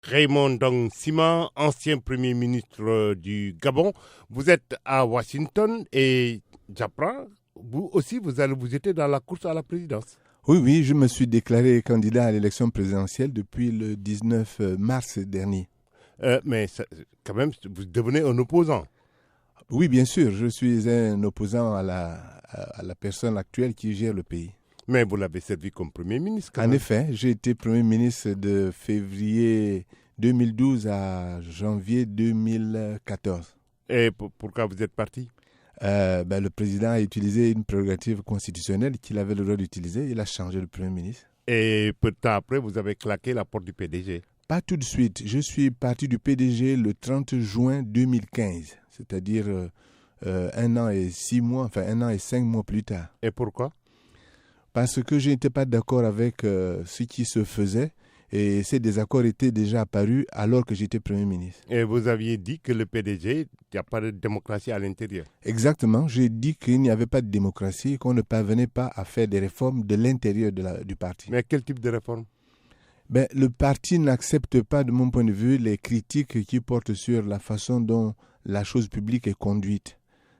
Raymond Dong Sima, ancien Premier ministre du Gabon. Vous êtes à Washington et j'apprends, vous aussi, vous étiez dans la course à la présidence. Oui, je me suis déclaré candidat à l'élection présidentielle depuis le 19 mars dernier. Mais quand même, vous devenez un opposant. Oui, bien sûr, je suis un opposant à la personne actuelle qui gère le pays. Mais vous l'avez servi comme Premier ministre. En effet, j'ai été Premier ministre de février 2012 à janvier 2014. Et pourquoi vous êtes parti? Le président a utilisé une prérogative constitutionnelle qu'il avait le droit d'utiliser. Il a changé de Premier ministre. Et peu de temps après, vous avez claqué la porte du PDG. Pas tout de suite. Je suis parti du PDG le 30 juin 2015, c'est-à-dire 1 an et 6 mois, enfin 1 an et 5 mois plus tard. Et pourquoi? Parce que je n'étais pas d'accord avec ce qui se faisait et ces désaccords étaient déjà apparus alors que j'étais Premier ministre. Et vous aviez dit que le PDG, il n'y a pas de démocratie à l'intérieur. Exactement, j'ai dit qu'il n'y avait pas de démocratie, qu'on ne parvenait pas à faire des réformes de l'intérieur du parti. Mais quel type de réforme? Le parti n'accepte pas, de mon point de vue, les critiques qui portent sur la façon dont la chose publique est conduite.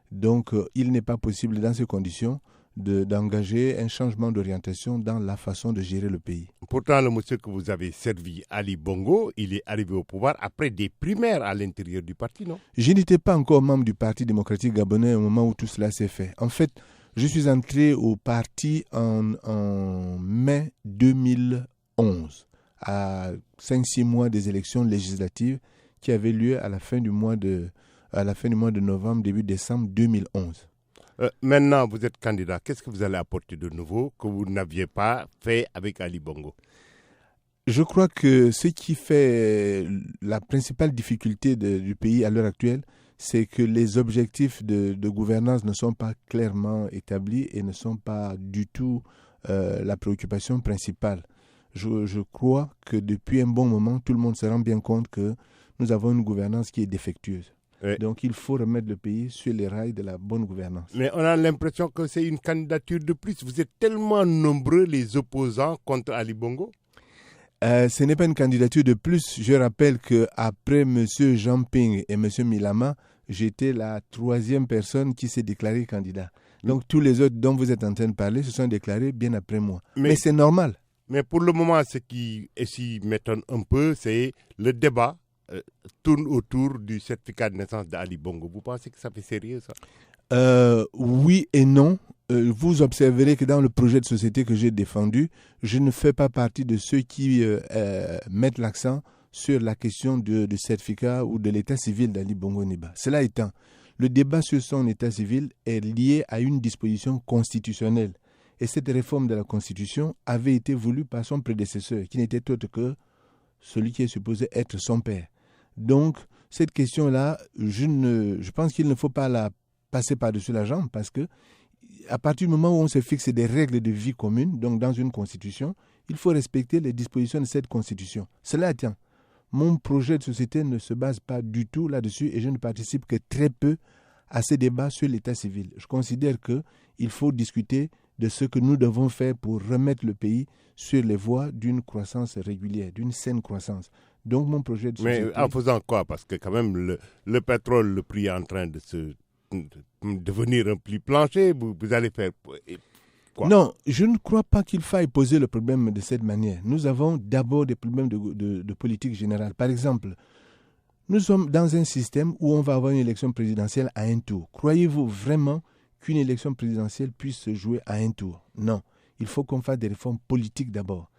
Donc, il n'est pas possible, dans ces conditions, d'engager un changement d'orientation dans la façon de gérer le pays. Pourtant, le monsieur que vous avez servi, Ali Bongo, il est arrivé au pouvoir après des primaires à l'intérieur du parti, non? Je n'étais pas encore membre du Parti démocratique gabonais au moment où tout cela s'est fait. En fait, je suis entré au parti en mai 2011, à 5-6 mois des élections législatives qui avaient lieu à la fin du mois de novembre, début décembre 2011. Maintenant, vous êtes candidat. Qu'est-ce que vous allez apporter de nouveau que vous n'aviez pas fait avec Ali Bongo? Je crois que ce qui fait la principale difficulté du pays à l'heure actuelle, c'est que les objectifs de gouvernance ne sont pas clairement établis et ne sont pas du tout la préoccupation principale. Je crois que depuis un bon moment, tout le monde se rend bien compte que nous avons une gouvernance qui est défectueuse. Oui. Donc, il faut remettre le pays sur les rails de la bonne gouvernance. Mais on a l'impression que c'est une candidature de plus. Vous êtes tellement nombreux, les opposants, contre Ali Bongo. Ce n'est pas une candidature de plus. Je rappelle qu'après M. Jean Ping et M. Milama, j'étais la 3e personne qui s'est déclarée candidat. Donc, tous les autres dont vous êtes en train de parler se sont déclarés bien après moi. Mais c'est normal. Mais pour le moment, ce qui m'étonne un peu, c'est le débat tourne autour du certificat de naissance d'Ali Bongo. Vous pensez que ça fait sérieux, ça? Oui et non. Vous observerez que dans le projet de société que j'ai défendu, je ne fais pas partie de ceux qui mettent l'accent sur la question du certificat ou de l'état civil d'Ali Bongo Ondimba. Cela étant, le débat sur son état civil est lié à une disposition constitutionnelle. Et cette réforme de la Constitution avait été voulue par son prédécesseur, qui n'était autre que celui qui est supposé être son père. Donc, cette question-là, je pense qu'il ne faut pas la passer par-dessus la jambe parce que à partir du moment où on se fixe des règles de vie communes, donc dans une constitution, il faut respecter les dispositions de cette constitution. Cela tient. Mon projet de société ne se base pas du tout là-dessus et je ne participe que très peu à ces débats sur l'état civil. Je considère qu'il faut discuter de ce que nous devons faire pour remettre le pays sur les voies d'une croissance régulière, d'une saine croissance. Donc mon projet de société... Mais en faisant quoi? Parce que quand même, le pétrole, le prix est en train de devenir un prix plancher. Vous allez faire quoi? Non, je ne crois pas qu'il faille poser le problème de cette manière. Nous avons d'abord des problèmes de politique générale. Par exemple, nous sommes dans un système où on va avoir une élection présidentielle à un tour. Croyez-vous vraiment qu'une élection présidentielle puisse se jouer à un tour? Non. Il faut qu'on fasse des réformes politiques d'abord.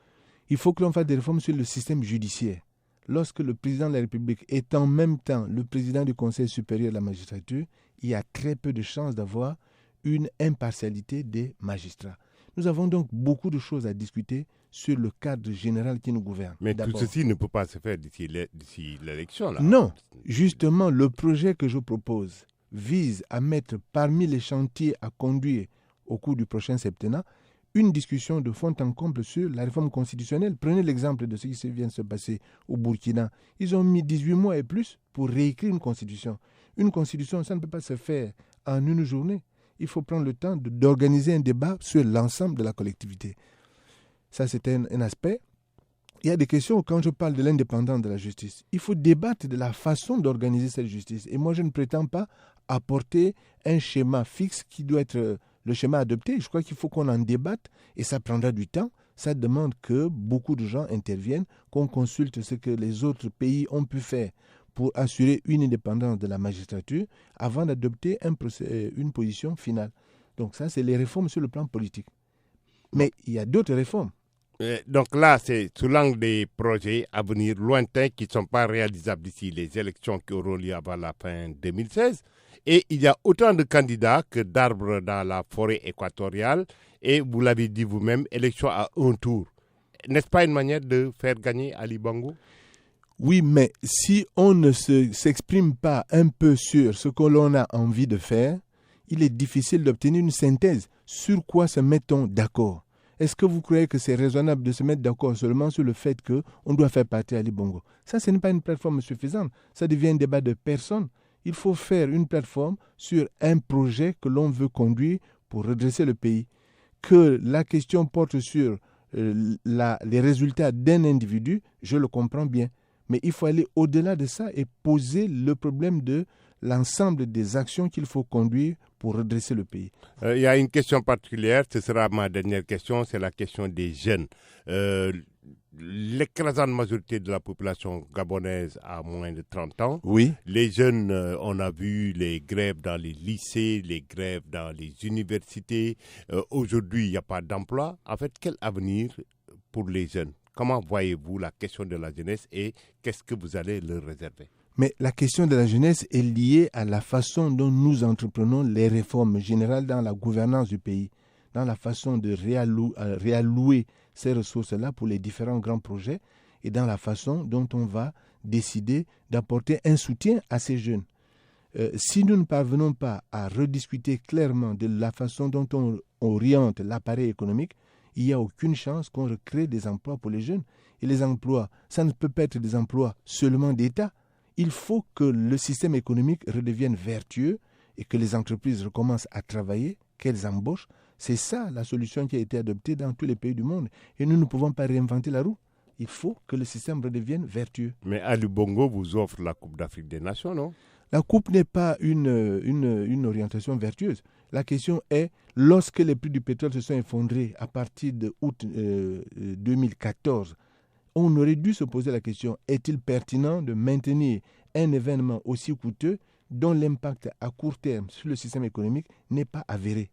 Il faut que l'on fasse des réformes sur le système judiciaire. Lorsque le président de la République est en même temps le président du Conseil supérieur de la magistrature, il y a très peu de chances d'avoir une impartialité des magistrats. Nous avons donc beaucoup de choses à discuter sur le cadre général qui nous gouverne. Mais tout ceci ne peut pas se faire d'ici l'élection, là. Non. Justement, le projet que je propose vise à mettre parmi les chantiers à conduire au cours du prochain septennat une discussion de fond en comble sur la réforme constitutionnelle. Prenez l'exemple de ce qui vient de se passer au Burkina. Ils ont mis 18 mois et plus pour réécrire une constitution. Une constitution, ça ne peut pas se faire en une journée. Il faut prendre le temps d'organiser un débat sur l'ensemble de la collectivité. Ça, c'est un aspect. il y a des questions quand je parle de l'indépendance de la justice. Il faut débattre de la façon d'organiser cette justice. Et moi, je ne prétends pas apporter un schéma fixe qui doit être le schéma adopté. Je crois qu'il faut qu'on en débatte et ça prendra du temps. Ça demande que beaucoup de gens interviennent, qu'on consulte ce que les autres pays ont pu faire pour assurer une indépendance de la magistrature avant d'adopter une position finale. Donc ça, c'est les réformes sur le plan politique. Mais il y a d'autres réformes. Donc là, c'est sous l'angle des projets à venir lointains qui ne sont pas réalisables d'ici les élections qui auront lieu avant la fin 2016. Et il y a autant de candidats que d'arbres dans la forêt équatoriale. Et vous l'avez dit vous-même, élection à un tour. N'est-ce pas une manière de faire gagner Ali Bongo? Oui, mais si on ne s'exprime pas un peu sur ce que l'on a envie de faire, il est difficile d'obtenir une synthèse. Sur quoi se met-on d'accord? Est-ce que vous croyez que c'est raisonnable de se mettre d'accord seulement sur le fait qu'on doit faire partie Ali Bongo? Ça, ce n'est pas une plateforme suffisante. Ça devient un débat de personnes. Il faut faire une plateforme sur un projet que l'on veut conduire pour redresser le pays. Que la question porte sur les résultats d'un individu, je le comprends bien. Mais il faut aller au-delà de ça et poser le problème de l'ensemble des actions qu'il faut conduire pour redresser le pays. Il y a une question particulière, ce sera ma dernière question, c'est la question des jeunes. L'écrasante majorité de la population gabonaise a moins de 30 ans. Oui. Les jeunes, on a vu les grèves dans les lycées, les grèves dans les universités. Aujourd'hui, il n'y a pas d'emploi. En fait, quel avenir pour les jeunes? Comment voyez-vous la question de la jeunesse et qu'est-ce que vous allez leur réserver? Mais la question de la jeunesse est liée à la façon dont nous entreprenons les réformes générales dans la gouvernance du pays, dans la façon de réallouer ces ressources-là pour les différents grands projets et dans la façon dont on va décider d'apporter un soutien à ces jeunes. Si nous ne parvenons pas à rediscuter clairement de la façon dont on oriente l'appareil économique, il n'y a aucune chance qu'on recrée des emplois pour les jeunes. Et les emplois, ça ne peut pas être des emplois seulement d'État. Il faut que le système économique redevienne vertueux et que les entreprises recommencent à travailler, qu'elles embauchent. C'est ça la solution qui a été adoptée dans tous les pays du monde. Et nous ne pouvons pas réinventer la roue. Il faut que le système redevienne vertueux. Mais Ali Bongo vous offre la Coupe d'Afrique des Nations, non? La Coupe n'est pas une orientation vertueuse. La question est, lorsque les prix du pétrole se sont effondrés à partir de août 2014, on aurait dû se poser la question, est-il pertinent de maintenir un événement aussi coûteux dont l'impact à court terme sur le système économique n'est pas avéré?